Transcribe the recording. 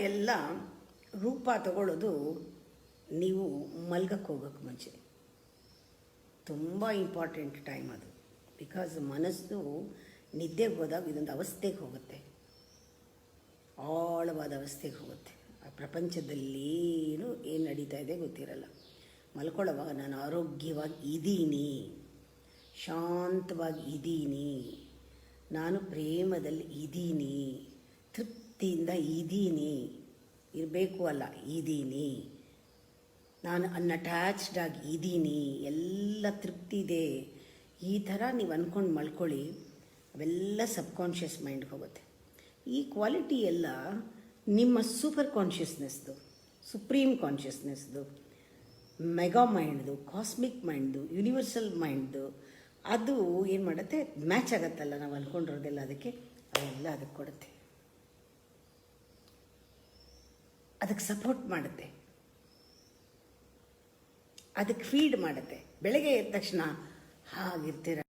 ಎಲ್ಲ ರೂಪ ತಗೊಳ್ಳೋದು ನೀವು ಮಲ್ಗಕ್ಕೆ ಹೋಗೋಕ್ಕೆ ಮುಂಚೆ. ತುಂಬ ಇಂಪಾರ್ಟೆಂಟ್ ಟೈಮ್ ಅದು. ಬಿಕಾಸ್ ಮನಸ್ಸು ನಿದ್ದೆಗೆ ಹೋದಾಗ ಇದೊಂದು ಅವಸ್ಥೆಗೆ ಹೋಗುತ್ತೆ, ಆಳವಾದ ಅವಸ್ಥೆಗೆ ಹೋಗುತ್ತೆ. ಆ ಪ್ರಪಂಚದಲ್ಲೇನು ಏನು ನಡೀತಾ ಇದೆ ಗೊತ್ತಿರಲ್ಲ. ಮಲ್ಕೊಳ್ಳೋವಾಗ ನಾನು ಆರೋಗ್ಯವಾಗಿ ಇದ್ದೀನಿ, ಶಾಂತವಾಗಿ ಇದ್ದೀನಿ, ನಾನು ಪ್ರೇಮದಲ್ಲಿ ಇದ್ದೀನಿ, ತೃಪ್ತಿಯಿಂದ ಇದ್ದೀನಿ, ಇರಬೇಕು ಅಲ್ಲ ಇದ್ದೀನಿ, ನಾನು ಅನ್ಅಟ್ಯಾಚ್ಡ್ ಆಗಿ ಇದ್ದೀನಿ, ಎಲ್ಲ ತೃಪ್ತಿ ಇದೆ, ಈ ಥರ ನೀವು ಅಂದ್ಕೊಂಡು ಮಲ್ಕೊಳ್ಳಿ. ಅವೆಲ್ಲ ಸಬ್ಕಾನ್ಷಿಯಸ್ ಮೈಂಡ್ಗೆ ಹೋಗುತ್ತೆ. ಈ ಕ್ವಾಲಿಟಿ ಎಲ್ಲ ನಿಮ್ಮ ಸೂಪರ್ ಕಾನ್ಷಿಯಸ್ನೆಸ್ದು, ಸುಪ್ರೀಂ ಕಾನ್ಷಿಯಸ್ನೆಸ್ದು, ಮೆಗಾ ಮೈಂಡ್ದು, ಕಾಸ್ಮಿಕ್ ಮೈಂಡ್ದು, ಯೂನಿವರ್ಸಲ್ ಮೈಂಡ್ದು ಅದು ಏನು ಮಾಡುತ್ತೆ, ಮ್ಯಾಚ್ ಆಗುತ್ತಲ್ಲ ನಾವು ಅಂದ್ಕೊಂಡಿರೋದೆಲ್ಲ, ಅದಕ್ಕೆ ಅವೆಲ್ಲ ಅದಕ್ಕೆ ಕೊಡುತ್ತೆ, ಅದಕ್ಕೆ ಸಪೋರ್ಟ್ ಮಾಡುತ್ತೆ, ಅದಕ್ಕೆ ಫೀಡ್ ಮಾಡುತ್ತೆ. ಬೆಳಗ್ಗೆ ಎದ್ದ ತಕ್ಷಣ ಹಾಗಿರ್ತೀರ.